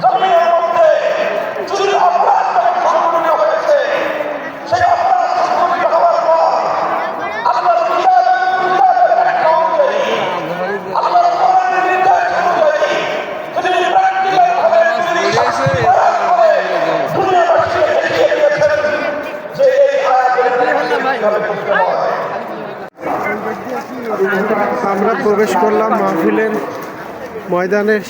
জমিনের মধ্যে চুরি অপরাধ সংঘটিত হয়েছে। সেই অপরাধ সংঘটিত হওয়ার পর আল্লাহর বিচারের ব্যাখ্যা অনুযায়ী, আল্লাহর কোরআনের নির্দেশ অনুযায়ী যদি প্র্যাকটিক্যালভাবে দুনিয়াবাসীকে দেখিয়ে দিয়েছেন যে এই আয়াতের কিভাবে করতে হয়। আমরা প্রবেশ করলাম মাহফিলের ময়দানের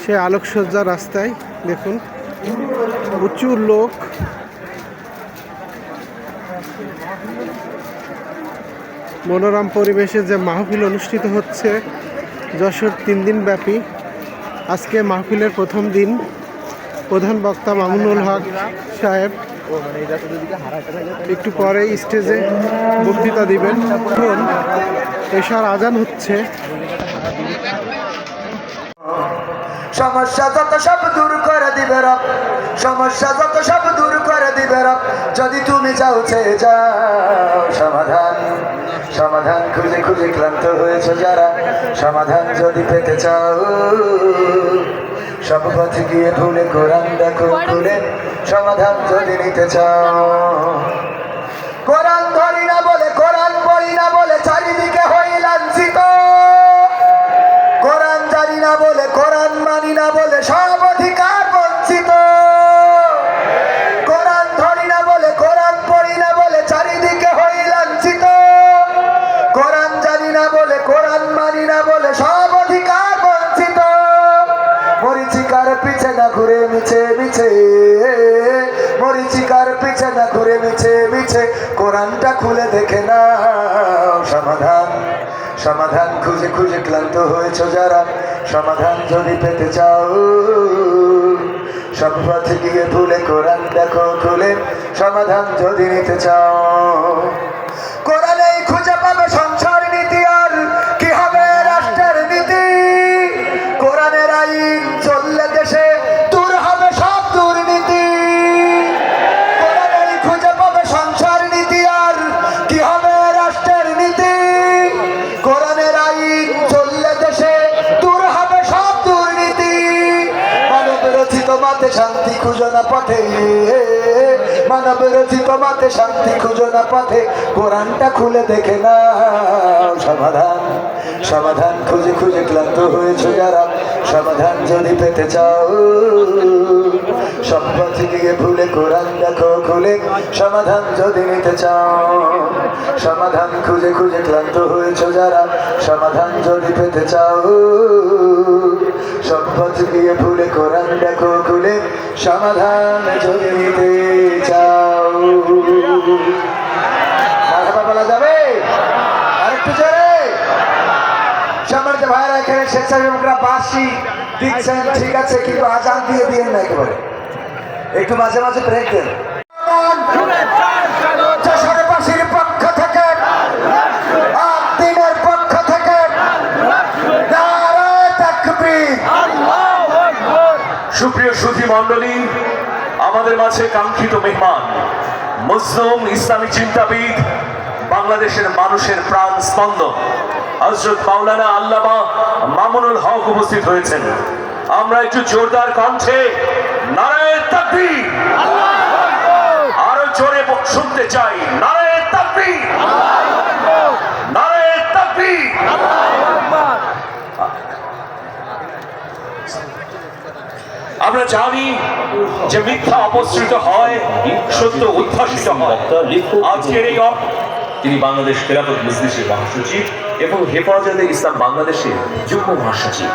সে আলোকসজ্জা রাস্তায়। দেখুন প্রচুর লোক। মনোরম পরিবেশে যে মাহফিল অনুষ্ঠিত হচ্ছে যশোর 3 দিন ব্যাপী। আজকে মাহফিলের প্রথম দিন। প্রধান বক্তা মামুনুল হক সাহেব একটু পরে স্টেজে বক্তৃতা দিবেন। এখন এশার আজান হচ্ছে। সমস্যা যত সব দূর করে দিবে রব, সমস্যা যত সব দূর করে দিবে রব, যদি তুমি যাও চেয়ে যাও সমাধান। সমাধান খুঁজে খুঁজে ক্লান্ত হয়েছে যারা, সমাধান যদি পেতে চাও সব পথে গিয়ে ভুলে কোরআন দেখো খুলে, সমাধান যদি নিতে চাও। কোরআন ধরি না বলে, কোরআন পড়ি না বলে চারিদিকে হই লাঞ্ছিত। কোরআন জানি না বলে, কোরআন মানি না বলে সব অধিকার বঞ্চিত। কোরআন ধরি না বলে, কোরআন পড়ি না বলে চারিদিকে হই লাঞ্ছিত। কোরআন জানি না বলে, কোরআন মানি না বলে সব অধিকার বঞ্চিত। মরিচিকার পিছে না ঘুরে মিছে মিছে, মরিচিকার পিছে না ঘুরে মিছে মিছে, কোরআনটা খুলে দেখে নাও সমাধান। সমাধান খুঁজে খুঁজে ক্লান্ত হয়েছ যারা, সমাধান যদি পেতে চাও সব পথে গিয়ে ভুলে কোরআন দেখো খুলে, সমাধান যদি নিতে চাও। কোরআনেই খুঁজে পাবে সংসার নীতি, আর কি হবে রাষ্ট্রের নীতি। কোরআনের আইন চললে দেশে দূর হবে সব দুর্নীতি। কোরআনেই খুঁজে পাবে সংসার নীতি, আর কি হবে রাষ্ট্রের নীতি। কোরআনের আইন চললে দেশে দূর হবে সব দুর্নীতি। মানব রচিত মাতে শান্তি খুঁজো না পথে, মানব রচিত মাতে শান্তি খুঁজো না পথে, কোরআনটা খুলে দেখে নাও সমাধান। সমাধান খুঁজে খুঁজে ক্লান্ত হয়েছে যারা, সমাধান যদি পেতে চাও সব পথে গিয়ে ভুলে কোরআন দেখো খুলে, সমাধান যদি নিতে চাও। সমাধান খুঁজে খুঁজে ক্লান্ত হয়েছে যারা, সমাধান যদি পেতে চাও সব পথে গিয়ে ভুলে কোরআন দেখো খুলে, সমাধান যদি নিতে চাও। বলা যাবে আরেকটু জোরে। সম্মানিত ভাইরা, এখানে স্বেচ্ছাসেবকরা বাঁশি দিচ্ছেন ঠিক আছে, কিন্তু আজান দিয়ে দিয়েন না একেবারে, একটু মাঝে মাঝে ব্রেক দেন। যশোরবাসীর পক্ষ থেকে, দিনের পক্ষ থেকে নারায়ে তাকবীর। সুপ্রিয় সুধী মণ্ডলী, আমাদের মাঝে কাঙ্ক্ষিত মেহমান, মুসলিম ইসলামী চিন্তাবিদ, বাংলাদেশের মানুষের প্রাণ স্পন্দন হযরত মাওলানা আল্লামা মামুনুল হক উপস্থিত হয়েছেন। আমরা একটু জোরদার কণ্ঠে নারায়ে তাকবীর, আরো জোরে শুনতে চাই, নারায়ে তাকবীর, নারায়ে তাকবীর। আমরা জানি যে মিথ্যা অপসৃত হয়, সত্য উদ্ভাসিত হয়। আজকের এই তিনি বাংলাদেশ খেলাফত মজলিসের মহাসচিব এবং হেফাজতে ইসলাম বাংলাদেশের যুগ্ম মহাসচিব।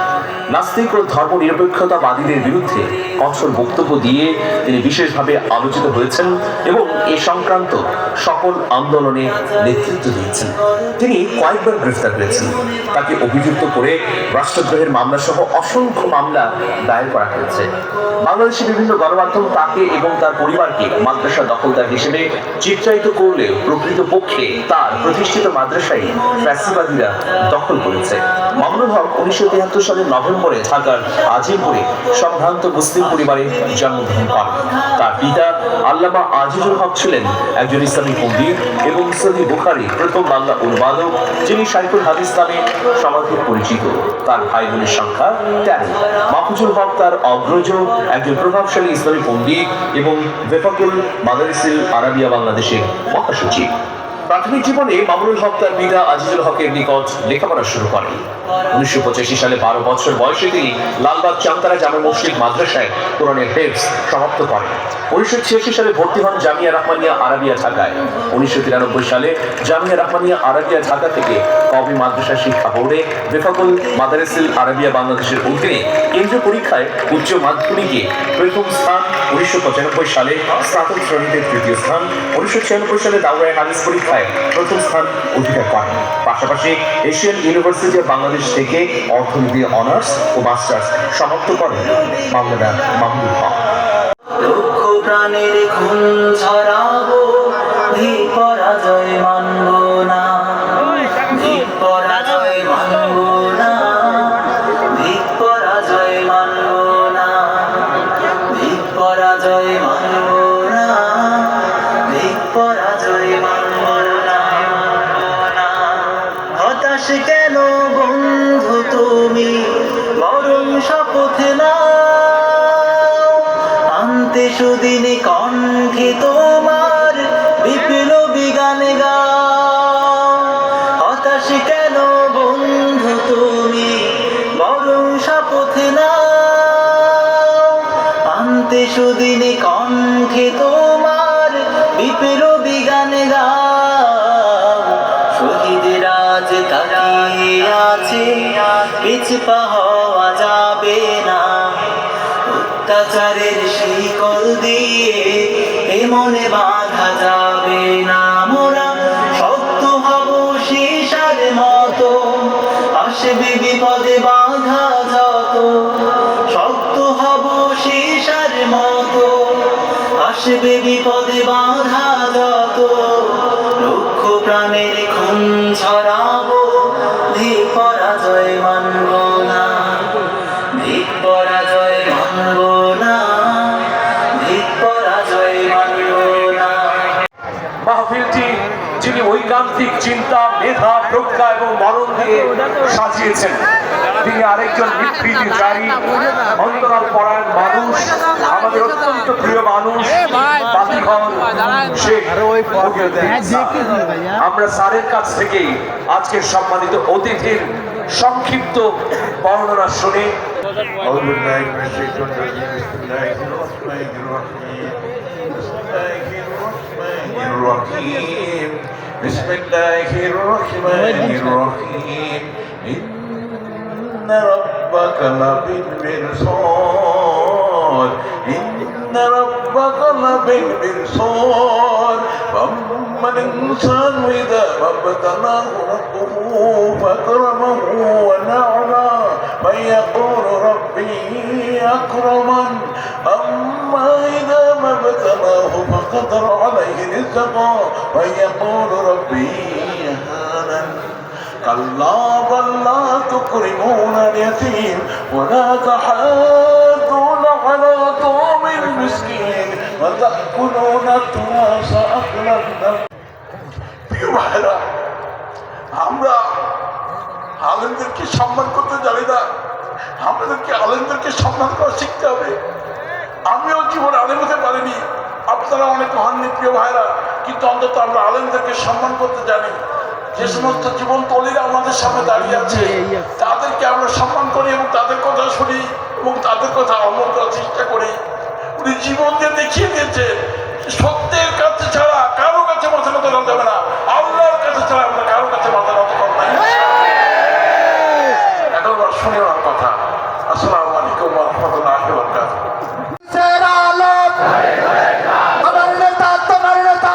নাস্তিক ও ধর্ম নিরপেক্ষতাবাদীদের বিরুদ্ধে কঠোর বক্তব্য দিয়ে তিনি বিশেষভাবে আলোচিত হয়েছেন এবং এ সংক্রান্ত সকল আন্দোলনে নেতৃত্ব দিয়েছেন। তিনি কয়েকবার গ্রেফতার হয়েছেন। তাকে অভিযুক্ত করে রাষ্ট্রদ্রোহের মামলা সহ অসংখ্য মামলা দায়ের করা হয়েছে। বাংলাদেশের বিভিন্ন গণমাধ্যম তাকে এবং তার পরিবারকে মাদ্রাসা দখলদার হিসেবে চিত্রায়িত করলেও প্রকৃতপক্ষে তার প্রতিষ্ঠিত মাদ্রাসায় ফ্যাসিবাদী বিপ্লবীরা দখল করেছে। মামুনুল হক 1973 সালের নভেম্বরে ঢাকার আজিমপুরে সম্ভ্রান্ত মুসলিম পরিবারে জন্মগ্রহণ করেন। তার পিতা আল্লামা আজিজুল হক ছিলেন একজন ইসলামী পণ্ডিত এবং সহিহ বুখারী প্রথম বাংলা অনুবাদক, যিনি শাইখুল হাদিস নামে সর্বাধিক পরিচিত। তার ভাই বোনের সংখ্যা 13। মাহফুজুল হক তার অগ্রজ, একজন প্রভাবশালী ইসলামী পণ্ডিত এবং বেফাকুল মাদারিসিল আরাবিয়া বাংলাদেশের মহাসচিব। প্রাথমিক জীবনে মামুনুল হক তার পিতা আজিজুল হকের নিকট লেখাপড়া শুরু করেন। 1985 সালে 12 বছর বয়সে তিনি লালবাগ চামতারা জামে মসজিদ মাদ্রাসায় কোরআনের হিফজ সমাপ্ত করেন। 1986 সালে ভর্তি হন জামিয়া রহমানিয়া আরাবিয়া ঢাকায়। 1993 সালে জামিয়া রহমানিয়া আরাবিয়া ঢাকা থেকে কওমি মাদ্রাসা শিক্ষা বোর্ডে বেফাকুল মাদারিসিল আরাবিয়া বাংলাদেশের অধীনে কেন্দ্রীয় পরীক্ষায় উচ্চ মাধ্যমিকে প্রথম স্থান, 1995 সালে স্নাতক শ্রেণীতে তৃতীয় স্থান, 1996 সালে দাওরায়ে হাদিস পরীক্ষায় প্রথম স্থান অধিকার করেন। পাশাপাশি এশিয়ান ইউনিভার্সিটি অফ বাংলাদেশ থেকে অর্থনীতি অনার্স ও মাস্টার্স সমাপ্ত করেন মাওলানা মামুনুল হক। লক্ষ প্রাণের খুন ছড়াবো, ধীর পরাজয় মানব না, ধীর পরাজয় মানব না, ধীর পরাজয় মানব না, ধীর পরাজয় মানব না, ধীর পরাজয় মানব না। হতাশ কেন বন্ধু তুমি, বরং শপথ নাও, আনতে সুদিন কণ্ঠে তোমার বিপ্লবী গান গাও। হতাশ কেন বন্ধু তুমি, বরং শপথ নাও, আনতে সুদিন কণ্ঠে তোমার বিপ্লবী গান গাও। শহীদরা যে তাকিয়ে আছে, পিছপা হওয়া যাবে না, অত্যাচারের শিকল দিয়ে এ মনে বাঁধা যাবে না। মোরা শক্ত হব সীসার মতো, আসবে বিপদে বাধা যত, শক্ত হব সীসার মতো, আসবে বিপদে বাধা যত। লক্ষ প্রাণের খুন ছড়াবো, ধীর পরাজয় মানব না, ধীর পরাজয় মানব না, ধীর পরাজয় মানব না। মাহফিলটি যিনি ঐকান্তিক চিন্তা, মেধা, প্রজ্ঞা এবং মরণ দিয়ে সাজিয়েছেন, তিনি আরেকজন বিবৃতিচারী, অন্তরাল পরায়ণ মানুষ, আমাদের অত্যন্ত প্রিয় মানুষ, বাতিঘর শেখ মহিউদ্দিন স্যার। আমরা স্যারের কাছ থেকেই আজকের সম্মানিত অতিথির সংক্ষিপ্ত বর্ণনা শুনে أعوذ بالله من الشيطان الرجيم بسم الله الرحمن الرحيم بسم الله الرحمن الرحيم إن ربك لبالمرصاد إن ربك لبالمرصاد فأما الإنسان إذا ما ابتلاه ربه فأكرمه ونعمه فيقول ربي أكرمن أما إذا ما ابتلاه فقدر عليه رزقه فيقول ربي أهانن كلا بل لا تكرمون اليتيم ولا تحاضون على طعام المسكين وتأكلون التراث أكلا لما প্রিয় ভাইরা, আমরা আলেমদেরকে সম্মান করতে জানি না, আমাদেরকে আলেমদেরকে সম্মান করা শিখতে হবে। আমিও জীবনে আলেম হতে পারিনি, আপনারা অনেক হননি প্রিয় ভাইরা, কিন্তু অন্তত আমরা আলেমদেরকে সম্মান করতে জানি। যে সমস্ত জীবন তলিরা আমাদের সামনে দাঁড়িয়ে আছে, তাদেরকে আমরা সম্মান করি এবং তাদের কথা শুনি এবং তাদের কথা আমল করার চেষ্টা করি। উনি জীবন দিয়ে দেখিয়ে দিয়েছেন সত্যের কাছে ছাড়া কারো কাছে মাথা নত করা যাবে না, আল্লাহর কাছে ছাড়া আমরা কারো কাছে মাথা নত করব না। এখন শুনে আমার কথা। আসসালামু আলাইকুম ওয়া রাহমাতুল্লাহি ওয়া বারাকাতুহু। আমার নেতা, তোমার নেতা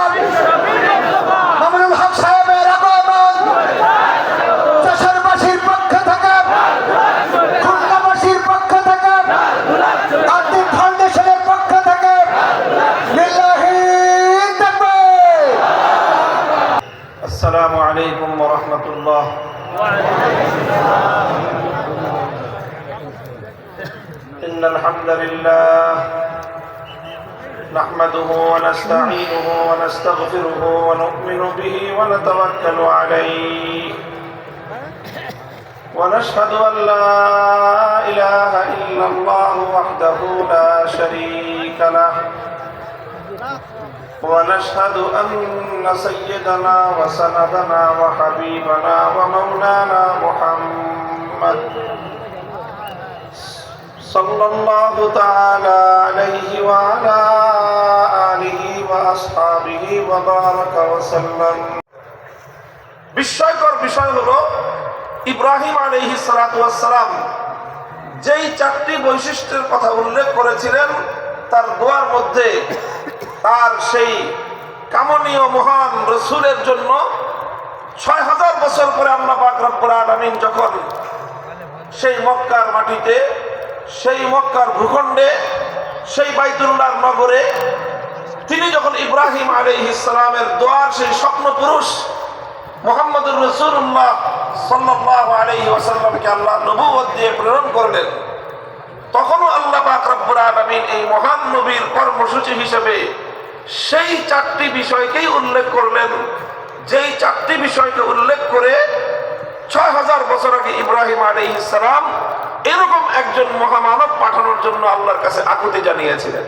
মামুনুল হক সাহেবের আগমন দেশবাসীর পক্ষ থেকে, খুলনাবাসীর পক্ষ থেকে, আর্থিক ফাউন্ডেশনের পক্ষ থেকে লিল্লাহি তাকবীর। الحمد لله نحمده ونستعينه ونستغفره ونؤمن به ونتوكل عليه ونشهد أن لا إله إلا الله وحده لا شريك له ونشهد أن سيدنا وسندنا وحبيبنا ومولانا محمد صلى الله تعالى عليه وعلى آله وأصحابه وبارك وسلم বিস্ময়কর বিষয় হলো ইব্রাহিম আলাইহিস সালাতু ওয়াস সালাম যেই চারটি বৈশিষ্ট্যের কথা উল্লেখ করেছিলেন তার দোয়ার মধ্যে তার সেই কামনীয় মহান রাসূলের জন্য ৬০০০ বছর পরে আল্লাহ পাক রব্বুল আলামিন যখন সেই মক্কার মাটিতে সেই মক্কার ভূখণ্ডে সেই বাইতুল্লাহর নগরে তিনি যখন ইব্রাহিম আলাইহিস সালামের দোয়ার সেই স্বপ্ন পুরুষ মুহাম্মদুর রাসূলুল্লাহ সাল্লাল্লাহু আলাইহি ওয়াসাল্লামকে আল্লাহ নবুয়ত দিয়ে প্রেরণ করলেন, তখনও আল্লাহ পাক রব্বুল আলামিন এই মহান নবীর কর্মসূচি হিসেবে সেই চারটি বিষয়কেই উল্লেখ করলেন, যেই চারটি বিষয়কে উল্লেখ করে ৬০০০ বছর আগে ইব্রাহিম আলাইহিস সালাম এরকম একজন মহামানব পাঠানোর জন্য আল্লাহর কাছে আকুতি জানিয়েছিলেন।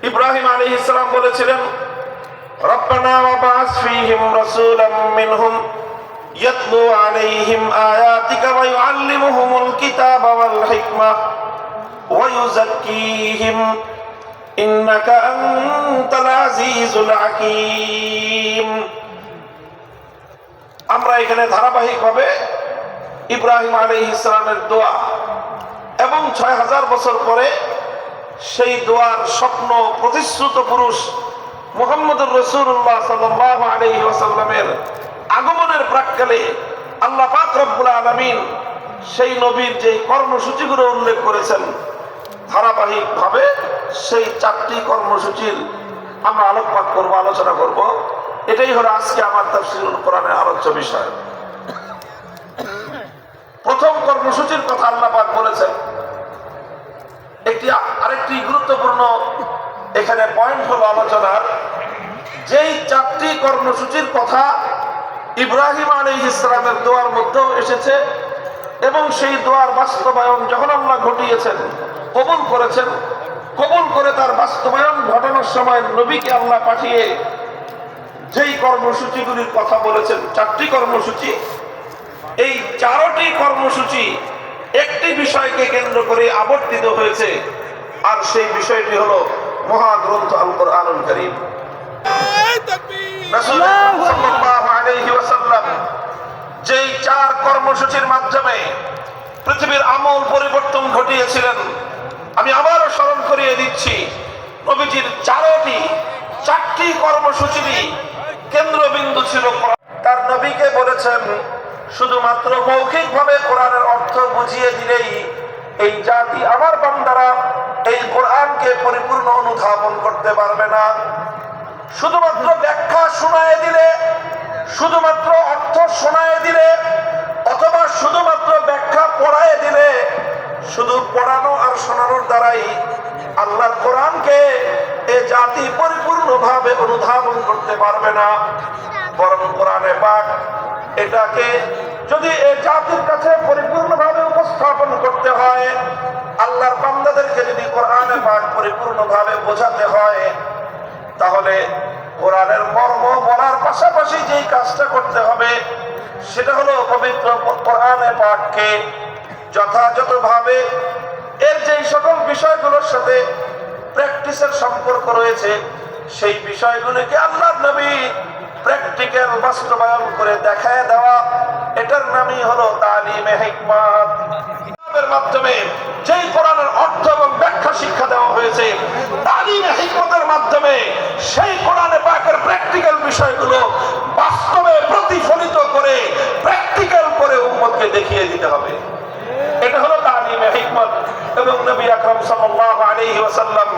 ইব্রাহিম আলাইহিস সালাম বলেছিলেন, রব্বানা ওয়াবআস ফীহিম রাসূলাম মিনহুম ইয়াতলু আলাইহিম আয়াতিকা ওয়া ইউআল্লিমুহুমুল কিতাবা ওয়াল হিকমা ওয়া ইউযাক্কিহিম ইন্নাকা আনতাল আজিজুল হাকীম। আমরা এখানে ধারাবাহিকভাবে ইব্রাহিম আলাইহিস সালামের দোয়া এবং ৬০০০ বছর পরে সেই দোয়ার স্বপ্ন প্রতিশ্রুত পুরুষ মুহাম্মদুর রাসূলুল্লাহ সাল্লাল্লাহু আলাইহি ওয়াসাল্লামের আগমনের প্রাক্কালে আল্লাহ পাক রব্বুল আলামিন সেই নবীর যে কর্মসূচিগুলো উল্লেখ করেছেন, ধারাবাহিকভাবে সেই চারটি কর্মসূচির আমরা আলোকপাত করব, আলোচনা করব। এটাই হলো আজকে আমার তাফসীরুল কোরআনের আলোচ্য বিষয়। প্রথম কর্মসূচির কথা আল্লাহ পাক বলেছেন। আরেকটি গুরুত্বপূর্ণ এখানে পয়েন্ট হলো আলোচনার, যেই চারটি কর্মসূচির কথা ইব্রাহিম আলাইহিস সালামের দোয়ার মধ্যেও এসেছে এবং সেই দোয়ার বাস্তবায়ন যখন আল্লাহ ঘটিয়েছেন, কবুল করেছেন, কবুল করে তার বাস্তবায়ন ঘটানোর সময় নবীকে আল্লাহ পাঠিয়ে যেই কর্মসূচিগুলির কথা বলেছেন, চারটি কর্মসূচি, এই চারটি কর্মসূচি একটি বিষয়কে কেন্দ্র করে আবর্তিত হয়েছে, আর সেই বিষয়টি হলো মহাগ্রন্থ আল কোরআনুল কারীম। রাসূলুল্লাহ সাল্লাল্লাহু আলাইহি ওয়াসাল্লাম যেই চার কর্মসূচির মাধ্যমে পৃথিবীর আমূল পরিবর্তন ঘটিয়েছিলেন, আমি আবারও স্মরণ করিয়ে দিচ্ছি, নবীজির চারটি কর্মসূচিরই কেন্দ্রবিন্দু ছিল কোরআন। তার নবীকে বলেছেন, শুধুমাত্র মৌখিকভাবে কোরআনের অর্থ বুঝিয়ে দিলেই এই জাতি আমার বান্দারা এই কোরআনকে পরিপূর্ণ অনুধাবন করতে পারবে না। শুধুমাত্র ব্যাখ্যা শোনায় দিলে, শুধুমাত্র অর্থ শোনায় দিলে, অথবা শুধুমাত্র ব্যাখ্যা পড়ায় দিলে, শুধু পড়ানো আর শোনানোর দ্বারাই আল্লাহর কোরআনকে এ জাতি পরিপূর্ণভাবে অনুধাবন করতে পারবে না। বরং কোরআনে পাক এটাকে যদি এ জাতির কাছে পরিপূর্ণভাবে উপস্থাপন করতে হয়, আল্লাহর বান্দাদেরকে যদি কোরআনে পাক পরিপূর্ণভাবে বোঝাতে হয়, তাহলে কোরআনের মর্ম বলার পাশাপাশি যেই কাজটা করতে হবে সেটা হলো পবিত্র কোরআনে পাককে যথাযথভাবে এর যেই সকল বিষয়গুলোর সাথে প্র্যাকটিসের সম্পর্ক রয়েছে সেই বিষয়গুলোকে আল্লাহর নবী প্র্যাকটিক্যাল বাস্তবায়ন করে দেখায় দেওয়া, এটার নামই হলো তালিমে হিকমত। এর মাধ্যমে যেই কোরআনের অর্থ এবং ব্যাখ্যা শিক্ষা দেওয়া হয়েছে, তালিমে হিকমতের মাধ্যমে সেই কোরআনে পাকের প্র্যাকটিক্যাল বিষয়গুলো বাস্তবে প্রতিফলিত করে প্র্যাকটিক্যাল করে উম্মতকে দেখিয়ে দিতে হবে। এটা হলো তালিমে হিকমত। এবং নবী আকরাম সাল্লাল্লাহু আলাইহি ওয়াসাল্লাম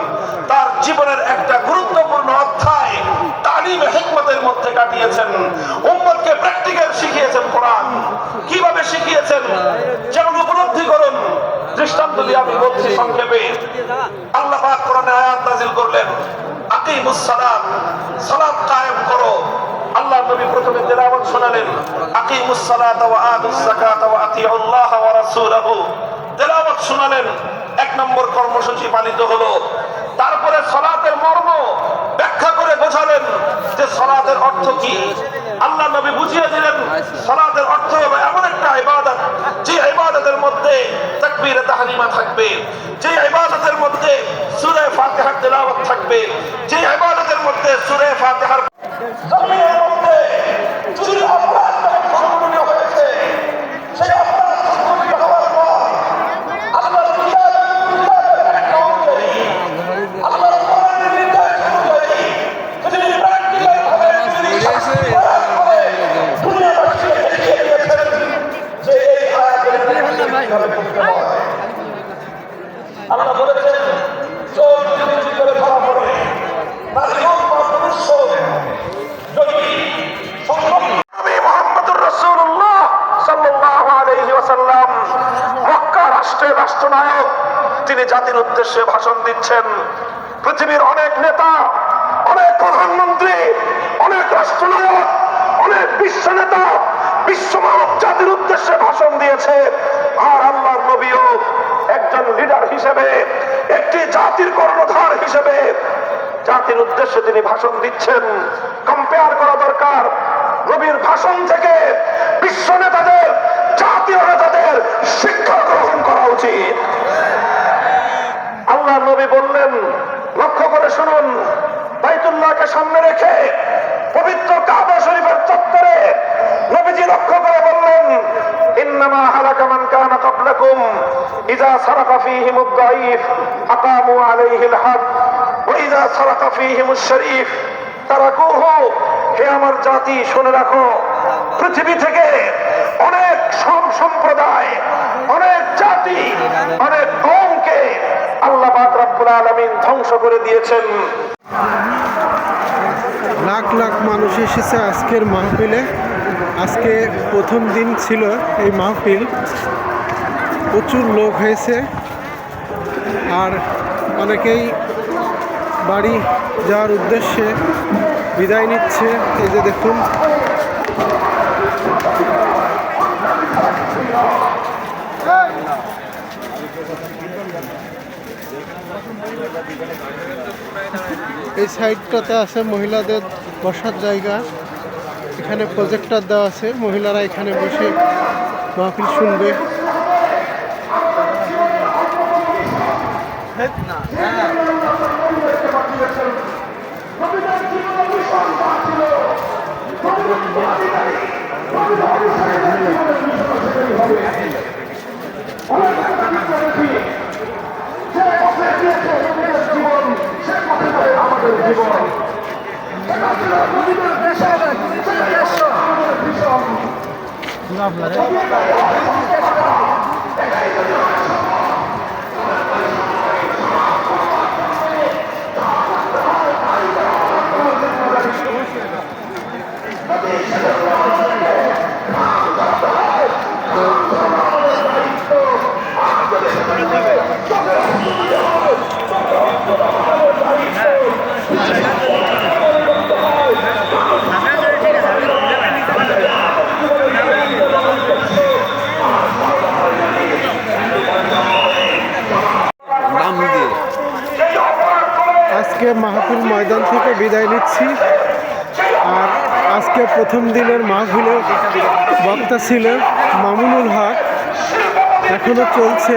তার জীবনের একটা গুরুত্বপূর্ণ অধ্যায় তালিমে হিকমতের মধ্যে কাটিয়েছেন। উম্মতকে প্র্যাকটিক্যাল শিখিয়েছেন কোরআন। কিভাবে শিখিয়েছেন যেমন উপলব্ধি করুন। দৃষ্টান্ত দিয়ে আমি বলছি সংক্ষেপে। আল্লাহ পাক কোরআনে আয়াত নাযিল করলেন, আকিমুস সালাত, সালাত কায়েম করো। আল্লাহ নবী প্রথমে তেলাওয়াত শোনালেন, আকিমুস সালাতা ওয়া আতুস যাকাতা ওয়া আতিউল্লাহ ওয়া রাসূলাহু। তেলাওয়াত শোনালেন, এক নম্বর কর্মসূচি পালিত হলো। তারপরে সালাতের মর্ম ব্যাখ্যা করে বোঝালেন যে সালাতের অর্থ কি। আল্লাহ নবী বুঝিয়ে দিলেন সালাতের অর্থ হলো এমন একটা ইবাদত, যে ইবাদতের মধ্যে তাকবীরে তাহরিমা থাকবে, যে ইবাদতের মধ্যে সূরা ফাতিহার তেলাওয়াত থাকবে, যে ইবাদতের মধ্যে সূরা ফাতিহার জমিনের মধ্যে চুরি অপরাধ সংঘটিত হয়েছে, সেই অপরাধ সংঘটিত হওয়ার পর আল্লাহর বিচার ব্যাখ্যা অনুযায়ী, আল্লাহর কোরআনের নির্দেশ অনুযায়ী যদি প্র্যাকটিক্যাল ভাবে দুনিয়াবাসীকে দেখিয়ে দিয়েছেন যে এই আয়াতের কিভাবে করতে হয়। আল্লাহ বলেছেন, চোর যদি চুরি করে ধরা পড়ে, নারী হোক বা পুরুষ হোক, যদি নবী মুহাম্মদুর রাসূলুল্লাহ সাল্লাল্লাহু আলাইহি ওয়াসাল্লাম মক্কা রাষ্ট্রের রাষ্ট্রনায়ক, তিনি জাতির উদ্দেশ্যে ভাষণ দিচ্ছেন। পৃথিবীর অনেক নেতা, অনেক প্রধানমন্ত্রী, অনেক রাষ্ট্রনায়ক, অনেক বিশ্ব নেতা, বিশ্ব মানব জাতির উদ্দেশ্যে ভাষণ দিয়েছে। আর আল্লাহর নবীও একজন লিডার হিসেবে, একটি জাতির কর্ণধার হিসেবে জাতির উদ্দেশ্যে তিনি ভাষণ দিচ্ছেন। কম্পেয়ার করা দরকার নবীর ভাষণ থেকে বিশ্ব নেতাদের, জাতীয় নেতাদের শিক্ষা গ্রহণ করা উচিত। আল্লাহ নবী বললেন, লক্ষ্য করে শুনুন, বাইতুল্লাহকে সামনে রেখে পবিত্র কাবা শরীফের চত্বরে নবীজি লক্ষ্য করে বললেন, ইন্নামা হালাকা মান কানা ক্বাবলাকুম ইযা সারাকা ফীহিমুদ দাঈফ আকামু আলাইহিল হাদ ওয়া ইযা সারাকা ফীহিমুশ শরীফ তারাকুহু। হে আমার জাতি, শুনে রাখো, পৃথিবী থেকে অনেক সম্প্রদায়, অনেক জাতি, অনেক কওমকে আল্লাহ পাক রব্বুল আলামিন ধ্বংস করে দিয়েছেন। লাখ লাখ মানুষ এসেছে আজকের মাহফিলে। আজকে প্রথম দিন ছিল এই মাহফিল, প্রচুর লোক হয়েছে। আর অনেকেই বাড়ি যাওয়ার উদ্দেশ্যে বিদায় নিচ্ছে। এই যে দেখুন, এই সাইডটাতে আছে মহিলাদের বসার জায়গা। এখানে প্রজেক্টর দেওয়া আছে, মহিলারা এখানে বসে মাহফিল শুনবে। আজকে মাহফিল ময়দান থেকে বিদায় নিচ্ছি। আর আজকে প্রথম দিনের মাহফিলের বক্তা ছিল মামুনুল হক, এখনো চলছে।